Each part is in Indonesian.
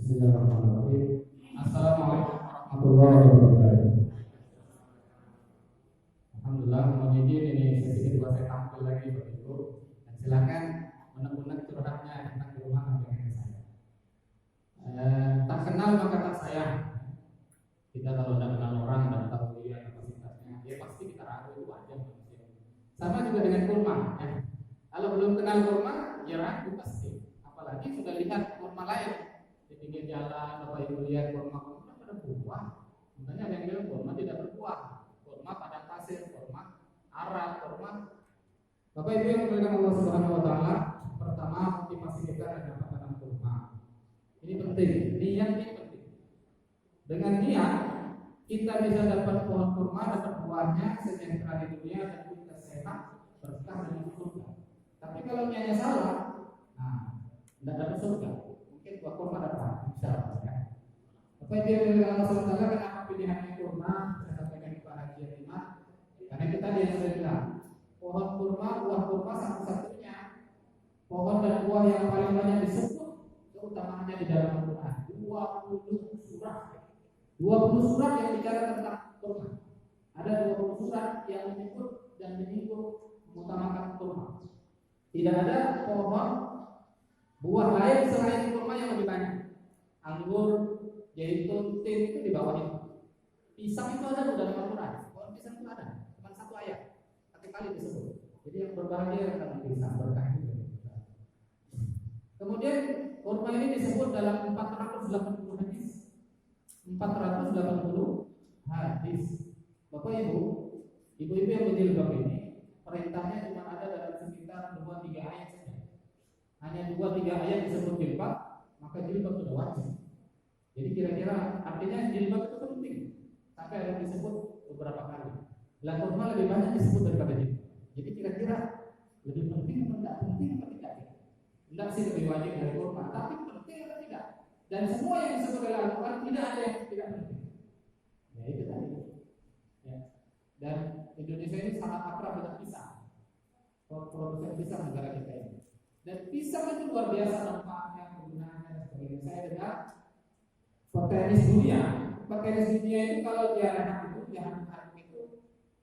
Bismillahirrahmanirrahim. Assalamualaikum warahmatullahi wabarakatuh. Alhamdulillah, mohon izin ini sesi kedua saya tampil lagi Bapak Ibu. Dan silakan unek-unek curhatnya tentang di rumah sampai ke saya. Tak kenal maka tak sayang. Kita kalau tidak kenal orang dan tahu dia kapasitasnya, dia pasti kita ragu, itu wajar manusia. Sama juga dengan kurma. Kalau belum kenal kurma, ya ragu pasti. Apalagi sudah lihat kurma lain di pinggir jalan, Bapak Ibu lihat kurma pada berbuah. Makanya ada yang bilang kurma tidak berbuah. Kurma padang pasir, kurma Arab, kurma. Bapak Ibu yang dimuliakan Allah Subhanahu Wa Taala, pertama motivasi kita adalah dapat kurma. Ini penting, niat ini penting. Dengan niat kita bisa dapat pohon kurma, dapat buahnya sejahtera di dunia dan kita sehat, berkah dengan surga. Tapi kalau niatnya salah, tidak dapat surga. Mungkin buah kurma dapat, bisa ya. Bapak Ibu yang dimuliakan Allah Subhanahu Wa Taala, kenapa pilihannya kurma? Saya sampaikan di Haji Lima. Karena kita dia sudah bilang, pohon kurma, buah kurma satu-satunya pohon dan buah yang paling banyak disebut keutamaannya di dalam Al-Quran. 20 surat. 20 surat yang bicara tentang kurma. Ada 20 surat yang menyebut dan menyinggung mengutamakan kurma. Tidak ada pohon buah lain selain kurma yang lebih banyak. Anggur, zaitun, tin itu di bawah itu. Pisang itu ada di dalam Al-Quran. Pohon pisang itu ada, cuma satu ayat, satu kali disebut. Jadi yang berbahagia tentang pisang berkah itu. Kemudian kurma ini disebut dalam 480 hadis. 480 hadis. Bapak Ibu, ibu-ibu yang berjilbab ini perintahnya cuma ada dalam sekitar 2-3 ayat saja. Hanya 2-3 ayat disebut jilbab, maka jilbab sudah wajib. Jadi kira-kira artinya jilbab itu penting. Sampai ada disebut beberapa kali. Lah kurma lebih banyak disebut daripada jilbab. Jadi kira-kira lebih penting atau tidak penting atau tidak? Tidak sih lebih wajib dari kurma, tapi penting atau tidak? Dan semua yang disebut oleh Al-Quran tidak ada yang tidak penting. Ya itu tadi. Ya. Dan Indonesia ini sangat akrab dengan pisang. Produsen pisang negara kita ini. Dan pisang itu luar biasa manfaatnya, kegunaannya dan sebagainya. Saya dengar petenis dunia itu kalau dia anak itu,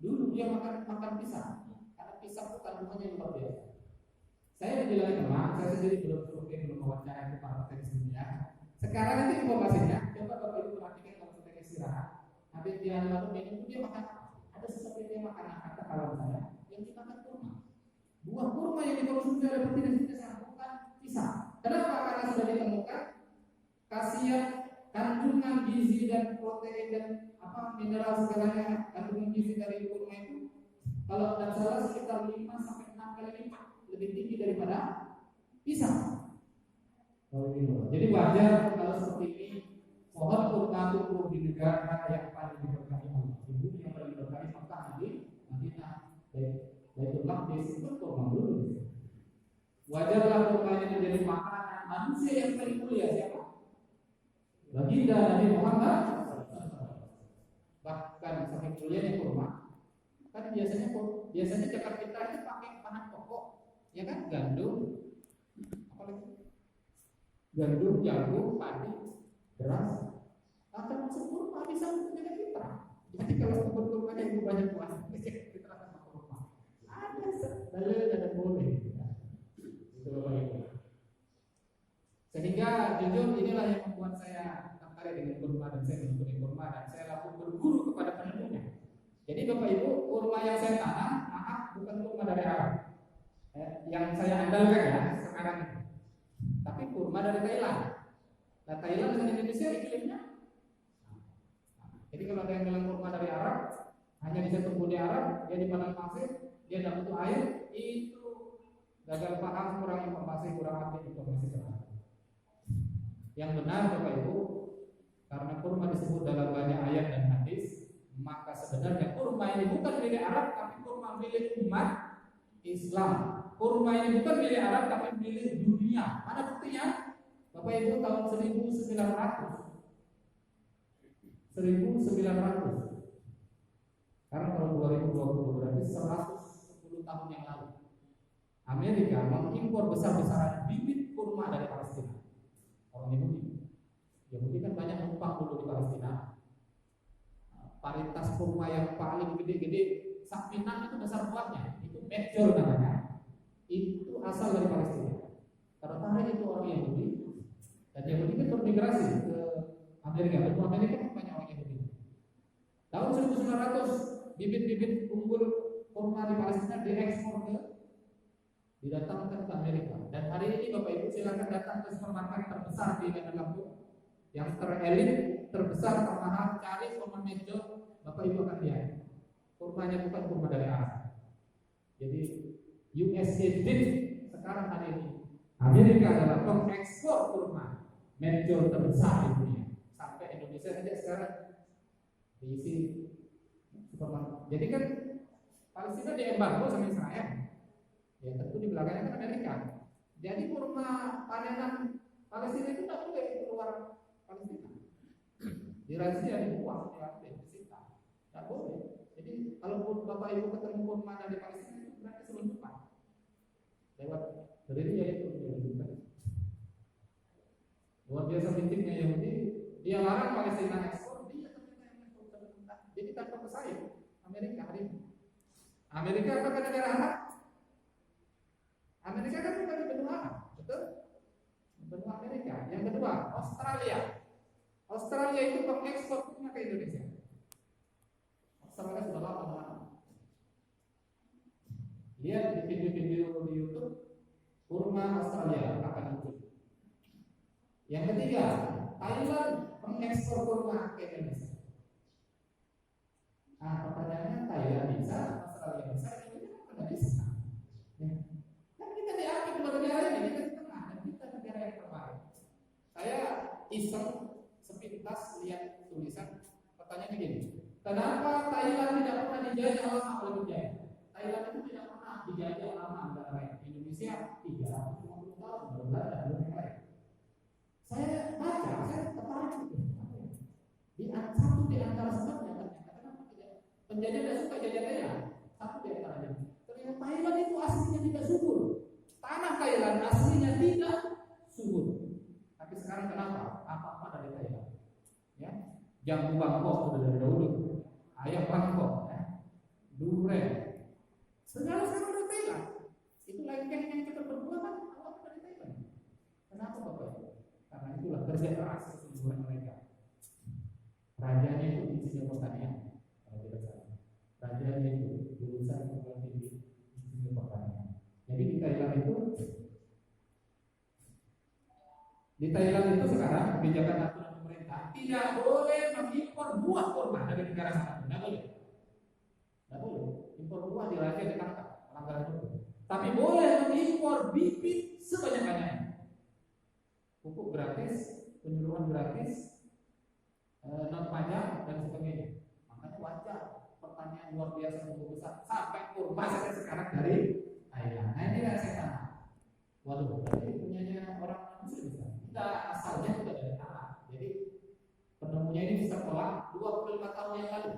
dulu dia makan pisang. Karena pisang itu kandungannya luar biasa. Saya dibilangin teman, saya sendiri belum wawancara itu para petenis dunia. Sekarang nanti informasinya, coba Bapak Ibu perhatikan kalau sudah istirahat, habis dia lalu minum dia makan apa? Ada sesuatu yang dia makan, kata kawan saya, yang dimakan kurma. Buah kurma yang dikonsumsi oleh petenis dunia bukan pisang. Kenapa? Karena sudah ditemukan khasiat kandungan gizi dan protein dan mineral segalanya, kandungan gizi dari kurma itu kalau tidak salah sekitar 5-6 kali lipat lebih tinggi daripada pisang. Jadi wajar kalau seperti ini pohon kurma tumbuh di negara yang paling diberkahi Allah, di bumi yang paling diberkahi Mekah di Madinah, Baitul Maqdis itu kurma dulu. Wajarlah kurma ini menjadi makanan manusia yang paling mulia siapa? Baginda Nabi Muhammad. Bahkan saking mulianya kurma, kan biasanya cakap kita itu pakai bahan pokok, ya kan, gandum, jagung, padi, beras. Atau masuk kurma bisa menjadi fitrah. Jadi kalau sebut kurma yang banyak buah, fitrah sama kurma. Ada dalil dan boleh. Itu Bapak Ibu. Sehingga jujur inilah yang membuat saya tertarik dengan kurma dan saya menekuni kurma dan saya langsung berguru kepada penemunya. Jadi Bapak Ibu, kurma yang saya tanam, bukan kurma dari Arab. Yang saya andalkan ya sekarang ini. Tapi kurma dari Thailand. Nah Thailand dengan Indonesia iklimnya. Jadi kalau ada yang bilang kurma dari Arab, hanya bisa tumbuh di Arab, dia di padang pasir, dia tidak butuh air, itu gagal paham, kurang informasi, kurang update informasi terhadap. Yang benar Bapak Ibu, karena kurma disebut dalam banyak ayat dan hadis, maka sebenarnya kurma ini bukan milik Arab, tapi kurma milik umat Islam. Kurma ini bukan milik Arab, tapi milik dunia. Mana buktinya? Bapak Ibu tahun 1900. Sekarang tahun 2020 berarti 110 tahun yang lalu. Amerika mengimpor besar-besaran bibit kurma dari Palestina. Orang Yahudi. Varietas kurma yang paling gede-gede, Sakminan itu besar buahnya, itu Medjol namanya. Itu asal dari Palestina. Karena itu orang Yahudi, dan Yahudi itu bermigrasi ke Amerika. Benua Amerika kan banyak orang Yahudi. Tahun 1900 bibit-bibit unggul kurma di Palestina diekspor didatangkan ke Amerika. Dan hari ini Bapak Ibu silakan datang ke supermarket terbesar di Medan Lampung, yang terelit, terbesar, termahal, cari kurma Medjol, Bapak Ibu akan lihat. Kurmanya bukan kurma dari Arab. Jadi USA sekarang hari ini Amerika adalah pengekspor kurma Medjol terbesar di dunia. Sampai Indonesia saja sekarang diisi supermarket. Jadi kan Palestina diembargo sama Israel. Ya tentu di belakangnya kan Amerika. Jadi kurma panenan Palestina itu tidak boleh keluar Palestina. Dirazia, dibuang, diambil, disita. Tidak boleh. Jadi kalau Bapak Ibu ketemu kurma dari Palestina itu berarti selundupan. Lewat gerilya itu dilakukan. Luar biasa pentingnya Yahudi. Dia larang Palestina ekspor, dia ternyata yang ekspor. Jadi tanpa pesaing Amerika hari ini. Amerika apakah negara Arab? Amerika kan bukan di benua Arab, betul? Benua Amerika. Yang kedua, Australia. Australia itu pengekspor kurma ke Indonesia. Australia sudah lama banget. Lihat di video-video di YouTube, kurma Australia akan muncul. Yang ketiga, Thailand mengekspor kurma ke Indonesia. Nah, pertanyaannya Thailand bisa, Australia bisa, Indonesia tidak bisa. Kan kita diakui dua negara ini, kita di tengah, dan kita negara yang terbaik. Saya iseng sepintas lihat tulisan, pertanyaannya gini, kenapa Thailand tidak pernah dijajah lama oleh penjajah? Thailand itu tidak pernah dijajah lama negara lain. Indonesia 350 tahun berbeda dengan yang lain. Saya baca, saya tertarik itu. Satu di antara sebabnya ternyata kenapa tidak penjajah tidak suka jajah Thailand? Satu di antaranya. Ternyata Thailand itu aslinya tidak subur. Tanah Thailand aslinya tidak subur. Tapi sekarang kenapa? Apa-apa dari Thailand. Ya, jambu Bangkok sudah dari dahulu. Ayam Bangkok, ya. Durian. Segala sekarang dari Thailand. Itu lengkeng yang kita berdua kan awal dari Thailand. Kenapa Bapak? Karena itulah kerja keras kesungguhan mereka. Rajanya itu insinyur pertanian, kalau tidak salah. Rajanya itu lulusan perguruan tinggi insinyur pertanian. Jadi di Thailand itu sekarang kebijakan aturan pemerintah tidak boleh mengimpor buah kurma dari negara manapun. Tidak boleh. Tidak boleh. Impor buah dirajia ditangkap pelanggaran hukum. Tapi boleh mengimpor bibit sebanyak-banyaknya. Pupuk gratis, penyuluhan gratis, non pajak dan sebagainya. Makanya wajar pertanyaan luar biasa untuk besar sampai kurma sampai sekarang dari Thailand. Nah ini yang saya tanya. Waduh, tadi punyanya orang Muslim bisa. Kita asalnya sudah dari Arab. Jadi penemunya ini bisa tolak 25 tahun yang lalu.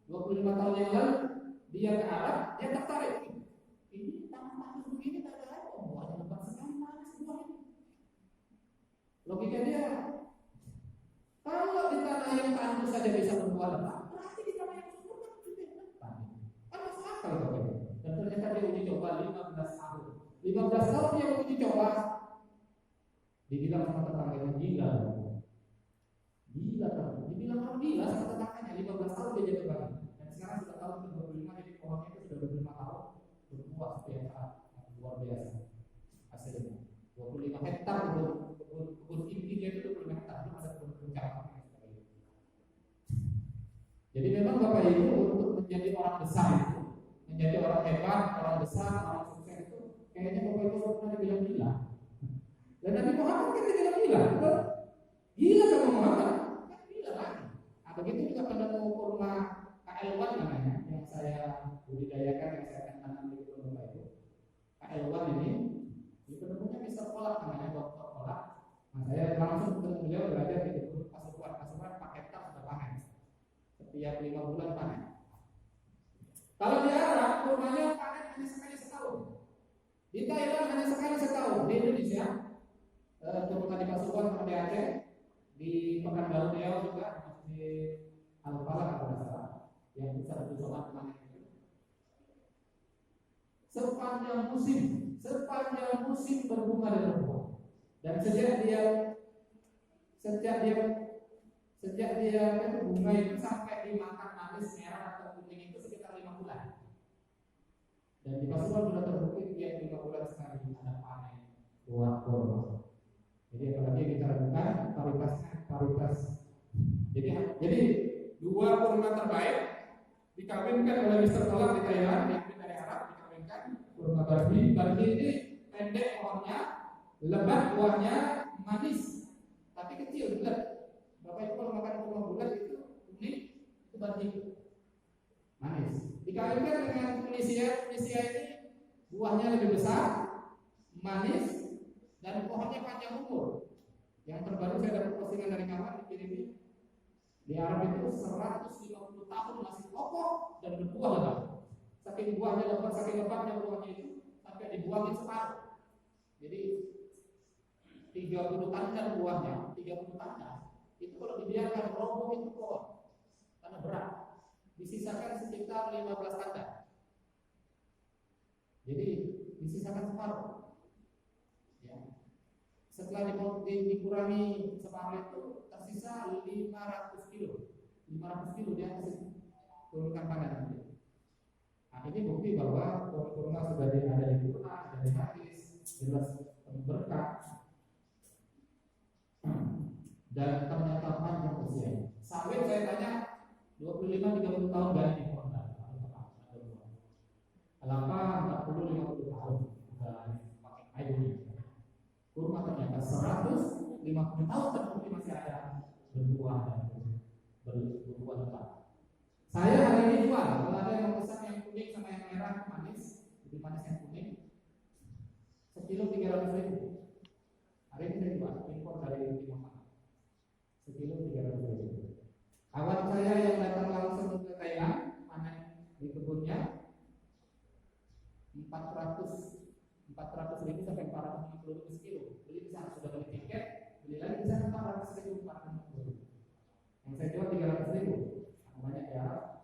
25 tahun yang lalu dia ke Arab, dia tertarik. Ini tanah-tanah begini tak ada apa, buahnya lebat sekali manis buah ini. Logika dia, kalau di tanah yang tandus saja bisa berbuah lebat, berarti di tanah yang subur kan juga lebat. Kan masuk akal kalau gitu. Dan ternyata dia uji coba 15 tahun. 15 tahun dia uji coba, dibilang sama tetangganya gila. Gila kan? Dibilang orang gila sama tetangganya 15 tahun dia jadi bagi. Dan sekarang sudah tahun ke-25, jadi pohonnya itu sudah 25 tahun berbuah setiap saat. Luar biasa hasilnya. 25 hektar kebun intinya itu 25 hektar, belum ada kebun cabang. Jadi memang Bapak Ibu untuk menjadi orang besar itu, menjadi orang hebat, orang besar, orang sukses itu, kayaknya Bapak Ibu pernah dibilang gila. Dan Nabi Muhammad kan dibilang gila, betul? Gila sama Muhammad, kan gila lagi. Nah begitu juga penemu kurma KL1 namanya, yang saya budidayakan, yang saya akan tanam di kebun Bapak Ibu. KL1 ini penemunya Mr. Kolak namanya, Dr. Kolak. Nah saya langsung ketemu beliau belajar di kebun Pasuruan paketan sudah panen. Setiap 5 bulan panen. Kalau di Arab kurmanya panen hanya sekali setahun. Di Thailand hanya sekali setahun. Di Indonesia terutama di Pasuruan sama di Aceh, di Pekanbaru Riau juga di Al-Falah kalau tidak salah. yang besar itu soal panen itu. Sepanjang musim berbunga dan berbuah. Dan sejak dia bunga itu sampai dimakan manis merah atau kuning itu sekitar 5 bulan. Dan di Pasuruan sudah terbukti tiap 5 bulan sekali ada panen buah kurma. Jadi apalagi kita lakukan paritas. Jadi dua kurma terbaik dikawinkan oleh Mr. Tolak di Thailand, yang dari Arab, dikawinkan kurma Barbie. Barbie ini pendek pohonnya, lebat buahnya, manis, tapi kecil bulat. Bapak Ibu kalau makan kurma bulat itu unik, itu Barbie manis. Dikawinkan dengan Tunisia ini buahnya lebih besar, manis, dan pohonnya panjang umur. Yang terbaru saya dapat postingan dari kawan dikirim di Arab itu 150 tahun masih kokoh dan berbuah lebat. Saking buahnya lebat, saking lebatnya buahnya itu sampai dibuangin separuh. Jadi 30 tanda buahnya, 30 tanda itu kalau dibiarkan roboh itu pohon karena berat. Disisakan sekitar 15 tanda. Jadi disisakan separuh. Ya. Setelah dikurangi separuh itu tersisa 500 kilo. 500 kilo dia masih turunkan pangan. Nah, ini bukti bahwa kurma sudah ada di Quran, ada di hadis, jelas berkah. Dan ternyata panjang usia. Sawit saya tanya 25-30 tahun ganti pohon. Kelapa 40-50 tahun sudah pakai kayunya. Kurma ternyata 150 tahun terbukti masih ada berbuah dan berbuah lebat. Saya hari ini jual, kalau ada yang pesan yang kuning sama yang merah manis, lebih manis yang kuning, sekilo 300.000. Hari ini saya jual, impor dari Timur Tengah, sekilo 300.000. Kawan saya yang datang langsung ke Thailand, panen di kebunnya 400.000 sampai 450.000 sekilo. Beli di sana sudah beli tiket, beli lagi di sana 400.000, 450.000. Yang saya jual 300.000. Banyak ya.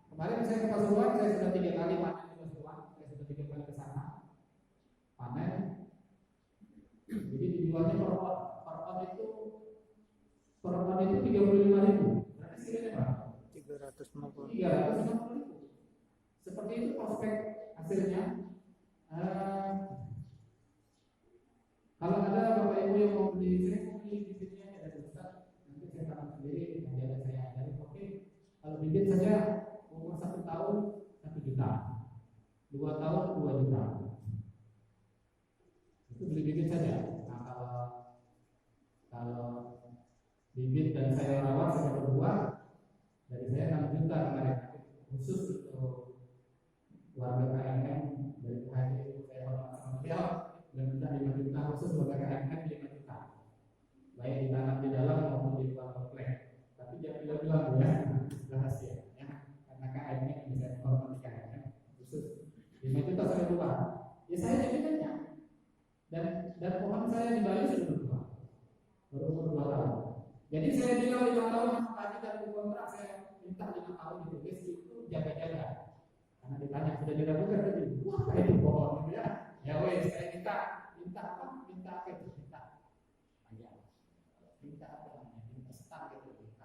Kemarin saya ke Pasuruan, saya sudah 3 kali panen di Pasuruan, saya sudah 3 kali ke sana panen. Jadi dijualnya per on itu 35.000. Berarti sekilanya berapa? 350.000. Seperti itu prospek hasilnya. Kalau ada Bapak Ibu yang mau beli, saya mau beli bibitnya dari Ustaz, nanti saya tanam sendiri, nanti ada saya ajari. Oke, kalau bibit saja umur 1 tahun 1 juta, 2 tahun 2 juta. Itu beli bibit saja. Nah kalau bibit dan saya rawat sampai berbuah, dari saya 6 juta kemarin, khusus untuk warga KMM dari KMM saya hormat sama beliau. Dan minta 5 juta khusus buat KMM 5 juta. Baik ditanam di dalam maupun di luar komplek. Tapi jangan bilang-bilang ya, rahasia ya. Karena KMM bisa hormati KMM khusus 5 juta sampai luar. Ya saya jaminannya. Dan pohon saya di Bali sudah berbuah. Berumur 2 tahun. Jadi saya bilang 5 tahun sama tadi dan kontrak saya minta 5 tahun ditulis itu jaga-jaga. Karena ditanya sudah diragukan tadi, wah itu pohon gitu ya. Ya wes, saya minta apa? Minta apa itu? Minta apa namanya? Minta start gitu. Minta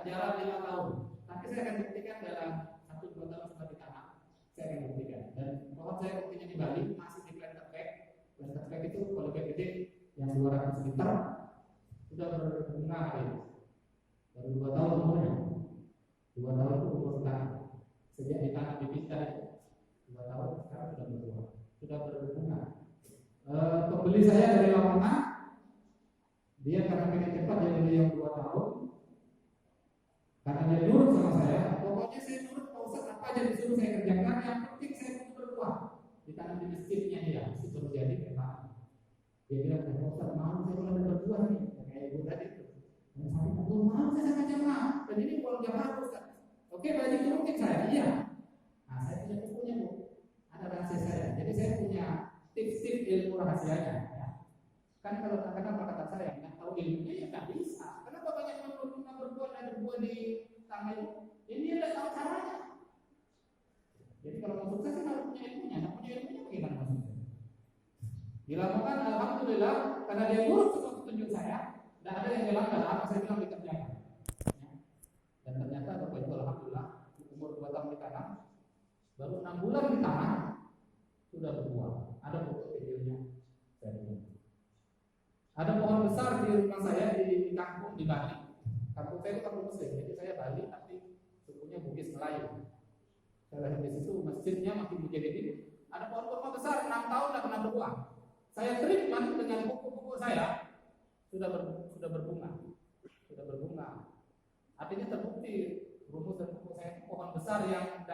jalan 5 tahun. Nanti saya akan buktikan dalam 1-2 tahun setelah ditanam. Saya akan buktikan. Dan pohon saya buktinya di Bali masih di planter bag. Planter bag itu kalau gede yang 200 liter sudah berbunga ini. Baru 2 tahun umurnya. 2 tahun itu umur tanam. Sejak ditanam di pindah itu 2 tahun sekarang sudah berbuah, sudah berbunga. Pembeli saya dari Lamongan, dia karena pengen cepat dia beli yang 2 tahun. Karena dia nurut sama saya, pokoknya saya nurut Pak Ustaz apa aja disuruh saya kerjakan, yang penting saya mau berbuah. Ditanam di masjidnya dia, masih baru jadi memang. Dia bilang, Pak Ustaz mau saya kalau ada berbuah nih, kayak ibu tadi itu. Dan saya bilang, mau saya sama jamaah, dan ini pulang jamaah Ustaz. Oke, berarti turutin saya, iya. Nah, saya punya bukunya Bu, ada rahasia saya. Jadi saya punya tips-tips ilmu rahasianya. Ya. Kan kalau kenapa kata saya nggak tahu ilmunya ya nggak bisa. Kenapa banyak yang berbuah saya berbuat di tangga itu, ini dia tidak tahu caranya. Jadi kalau mau sukses kan harus punya ilmunya. Nah, punya ilmunya bagaimana maksudnya? Dilakukan alhamdulillah karena dia nurut semua petunjuk saya, tidak ada yang dilanggar apa saya bilang dikerjakan. Ya. Dan ternyata Bapak Ibu alhamdulillah umur 2 tahun ditanam, baru 6 bulan ditanam sudah berbuah. Ada foto videonya. Ada pohon besar di rumah saya di kampung di Bali. Kampung saya itu kampung Muslim, jadi saya Bali tapi sukunya Bugis Melayu. Saya lahir di situ, masjidnya masih Mujahidin. Ada pohon kurma besar 6 tahun tidak pernah berbuah. Saya treatment dengan kuku-kuku saya sudah berbunga, sudah berbunga. Artinya terbukti rumus dan kuku saya itu pohon besar yang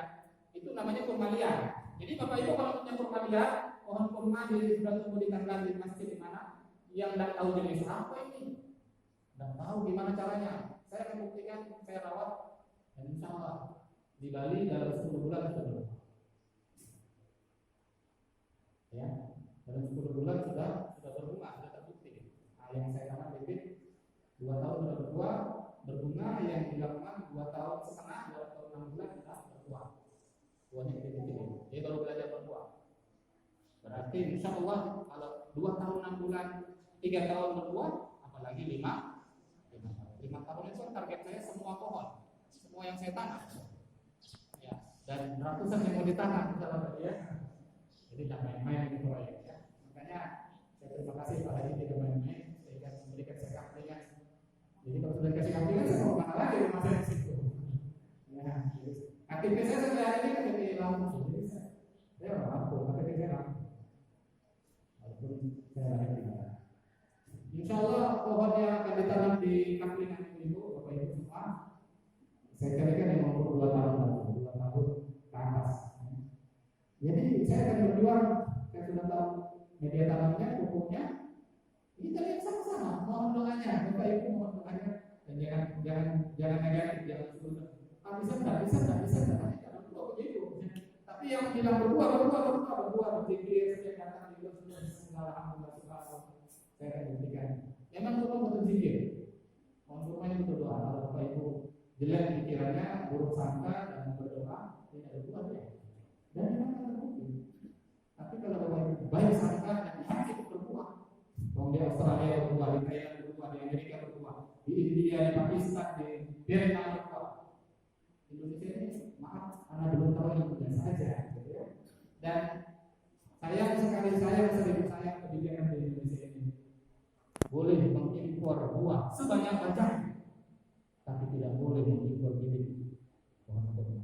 itu namanya kurma liar. Jadi Bapak Ibu kalau punya kurma liar, pohon kurma sudah tumbuh di tangga di masjid di mana, yang tidak tahu jenis apa ini, tidak tahu gimana caranya, saya akan buktikan, saya rawat dan insya Allah di Bali dalam 10 bulan sudah berbuah. Ya, dalam 10 bulan sudah berbunga, sudah terbukti. Nah, yang saya tanam bibit 2 tahun sudah berbuah, berbunga, yang dilakukan 2 tahun setengah, 2 tahun 6 bulan sudah berbuah. Buahnya gede-gede. Jadi kalau belajar berbuah, berarti insya Allah kalau 2 tahun 6 bulan 3 tahun berbuah, apalagi 5 tahun itu target saya semua pohon, semua yang saya tanam, ya, dan ratusan yang mau ditanam misalnya ya. Jadi tidak main-main ini proyek ya. Makanya saya terima kasih Pak Haji tidak main-main sehingga memberikan saya kaplingan. Jadi kalau sudah kasih kaplingan saya mau kemana lagi rumah saya di situ. Ya, KTP saya sampai hari ini KTP Lampung, jadi saya orang Lampung, KTP saya Lampung. Walaupun saya lahir di mana. Insya Allah pohon yang akan ditanam di kaplingan itu Bapak Ibu semua, saya kira yang umur 2 tahun ke atas. Jadi saya akan berjuang, saya sudah tahu media tanamnya, pupuknya. Ini kalian sama-sama, mohon doanya, Bapak Ibu mohon doanya, dan jangan negatif, jangan sulit. Bisa, jangan lupa begitu. Tapi yang bilang berbuah, berzikir setiap datang di bulan sunnah, alhamdulillah subhanallah. Saya akan buktikan. Memang kurma betul zikir, kurmanya betul doa. Kalau Bapak Ibu jelek pikirannya, buruk sangka dan berdoa, tidak berbuah ya. Dan memang akan terbukti. Tapi kalau Bapak Ibu baik sangka dan hati berbuah, di Australia berbuah, di Thailand berbuah, di Amerika berbuah, di India, di Pakistan, di Vietnam berbuah. Indonesia ini maaf, anak belum tahu yang punya saja, gitu ya. Dan sayang sekali kebijakan di Indonesia ini boleh mengimpor buah sebanyak-banyaknya, tapi tidak boleh mengimpor bibit pohon kurma.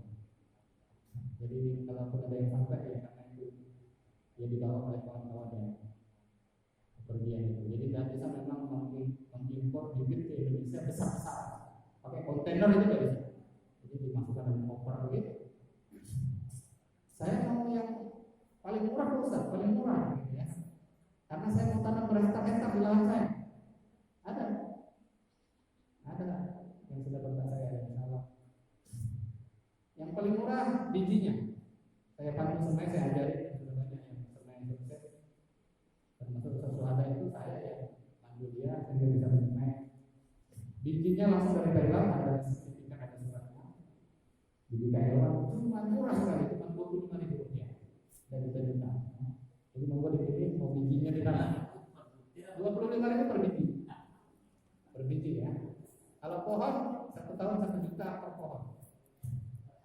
Jadi kalau ada yang sampai ya karena itu dia dibawa oleh kawan-kawan yang kepergian itu. Jadi tidak bisa memang mengimpor bibit ke Indonesia besar-besar, pakai kontainer itu tidak bisa. Jadi dimasukkan dalam koper begitu. Saya mau yang paling murah Ustaz, paling murah gitu ya. Karena saya mau tanam berhektar-hektar di lahan saya. Ada yang sudah kontak saya insyaallah. Yang paling murah bijinya. Saya pandu semai, saya ajari dan sudah banyak yang semai sukses. Termasuk sesuatu itu saya yang pandu dia sehingga bisa menyemai. Bijinya langsung dari Thailand, ada sertifikat, ada suratnya. Biji Thailand cuma murah sekali, cuma 25.000 rupiah dan juta-juta. Jadi mau dipilih mau bijinya di mana? 25.000 per biji ya. Kalau pohon 1 tahun 1 juta per pohon.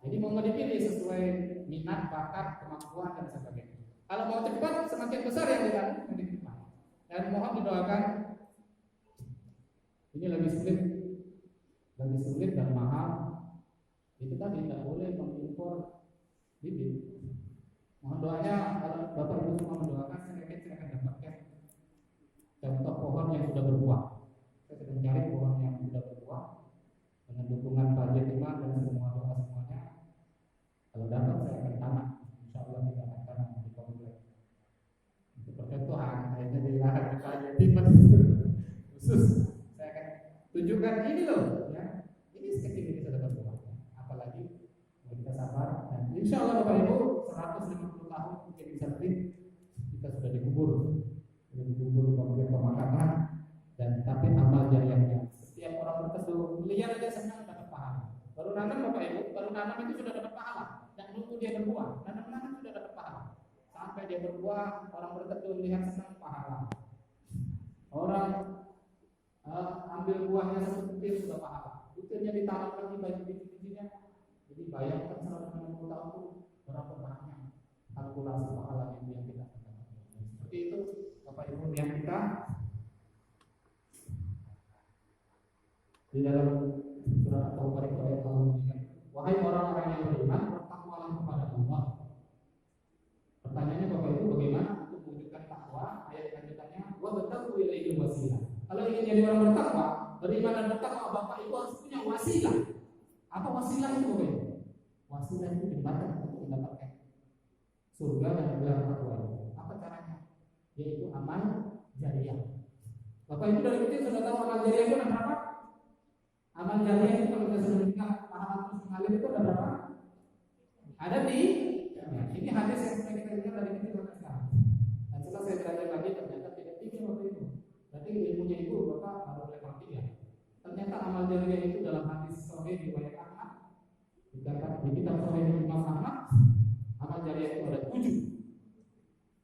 Jadi mau dipilih sesuai minat, bakat, kemampuan dan sebagainya. Kalau mau cepat semakin besar yang ditanam semakin cepat. Dan mohon didoakan. Ini lagi sulit dan mahal. Itu tadi tidak boleh mengimpor bibit. Mohon doanya kalau Bapak Ibu semua mendoakan, saya akan dapatkan contoh pohon yang sudah berbuah. Saya sedang cari pohon yang sudah berbuah dengan dukungan Pak Jetima dan semua doa semuanya. Kalau dapat saya akan tanam, insya Allah kita akan tanam di komplek. Itu percontohan, akhirnya dilarang di Pak Jetima khusus. Saya akan tunjukkan ini loh, ya. Ini sekecil ini sudah berbuah. Apalagi kita sabar dan insya Allah Bapak Ibu 150 tahun mungkin bisa lebih kita sudah dikubur di komplek pemakaman. Dan tapi amal jariahnya setiap orang berteduh lihat aja senang. dia berbuah, orang tertentu lihat senang pahala. Orang ambil buahnya seperti sudah pahala. Butirnya ditanam lagi baju biji-bijinya. Jadi bayangkan 160 tahun itu berapa banyak kalkulasi pahala yang kita dapatkan. Seperti itu Bapak Ibu yang kita di dalam surat At-Taubah ayat Allah ini, wahai orang-orang yang beriman, bertakwalah kepada Allah. Pertanyaannya Bapak Ibu, bagaimana untuk mewujudkan takwa? Ayat lanjutannya, wa battaqu ilaihi wasilah. Kalau ingin jadi orang bertakwa, beriman dan bertakwa, Bapak Ibu harus punya wasilah. Apa wasilah itu Bapak Ibu? Wasilah itu jembatan untuk mendapatkan surga dan gelar takwa. Apa caranya? Yaitu amal jariah. Bapak Ibu dari kecil sudah tahu amal jariah itu ada berapa? Amal jariah itu kalau kita sudah meninggal, pahala terus mengalir itu ada berapa? Ada di ini hadis yang sudah kita dengar dari kecil sampai sekarang. Dan setelah saya belajar lagi ternyata tidak tiga waktu itu. Berarti ilmunya itu Bapak baru level 3. Ternyata amal jariah itu dalam hadis sahih riwayat Ahmad, di kitab sahih Imam Ahmad, amal jariah itu ada 7,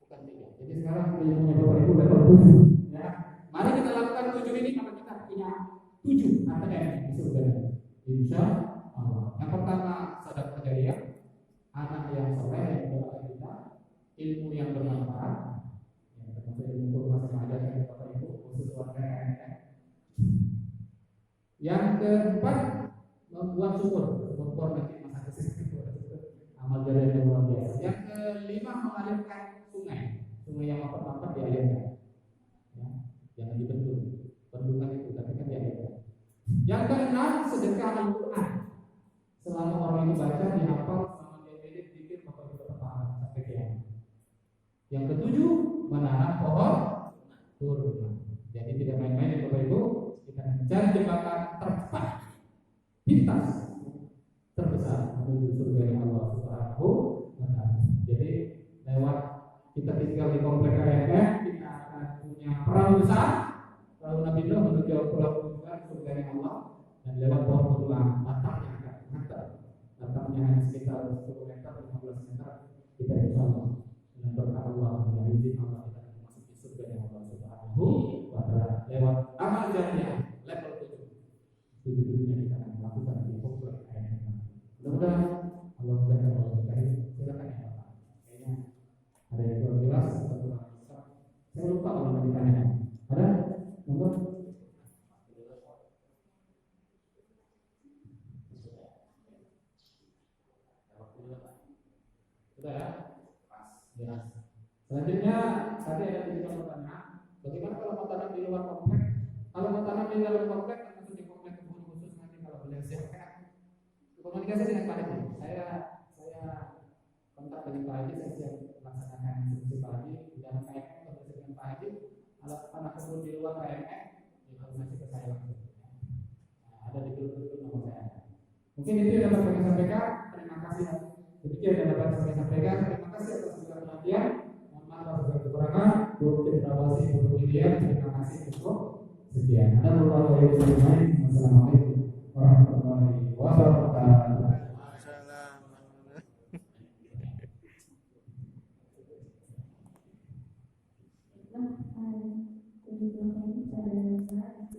bukan 3. Jadi sekarang ilmunya Bapak Ibu level 7. Ya, mari kita lakukan 7 ini maka kita punya 7 ATM di surga. Insya Allah. Yang pertama sedekah jariah, anak yang soleh yang berdoa kita, ilmu yang bermanfaat, yang termasuk ilmu kurma sengaja yang Bapak Ibu khusus warga KNN. Yang keempat membuat sumur nanti masa kesini amal jariah yang luar biasa. Yang kelima mengalirkan sungai yang mampet-mampet dialirkan. Ya, jangan dibendung. Bendungan itu tapi kan dialirkan. Yang keenam sedekah Al-Quran. Selama orang itu baca, dihafal, selama dia medit, zikir, maka itu berpahala sampai kiamat. Yang ketujuh menanam pohon kurma. Jadi tidak main-main ya Bapak Ibu, kita mencari jembatan tercepat, pintas, terbesar menuju surga yang Allah Subhanahu wa Ta'ala. Jadi lewat kita tinggal di komplek KNN, kita akan punya perahu besar, perahu Nabi Nuh menuju pulau surga yang Allah, dan lewat pohon kurma batangnya akan mengantar. Batangnya hanya sekitar 10 meter, 15 meter. Kita insya Allah dengan berkat Allah, dengan izin Allah kita akan masuk di surga yang Allah Subhanahu wa Ta'ala lewat amal jariah level 7. 7-7-nya kita akan melakukan di komplek KNN. Mudah-mudahan Allah berikan Allah berkahi. Silakan ya Bapak. Kayaknya ada yang kurang jelas atau kurang bisa. Saya lupa kalau mau ditanya. Ada nomor? Sudah ya? Ya. Selanjutnya tadi ada 3 pertanyaan. Bagaimana kalau mau tanam di luar komplek? Kalau mau tanam di dalam komplek, termasuk di komplek kebun khusus nanti kalau beliau siapkan. Komunikasi dengan Pak Haji. Saya kontak dengan Pak Haji. Saya siap melaksanakan instruksi Pak Haji di dalam KNN. Komunikasi dengan Pak Haji. Kalau tanah kebun di luar KNN, informasi ke saya langsung. Nah, ada di grup nomor saya. Mungkin itu yang dapat kami sampaikan. Terima kasih. Demikian yang dapat saya sampaikan. Terima kasih atas segala perhatian. Mohon maaf atas segala kekurangan. Guru Cendrawasih, Guru William. Terima kasih untuk sekian. Assalamualaikum warahmatullahi wabarakatuh. Nah,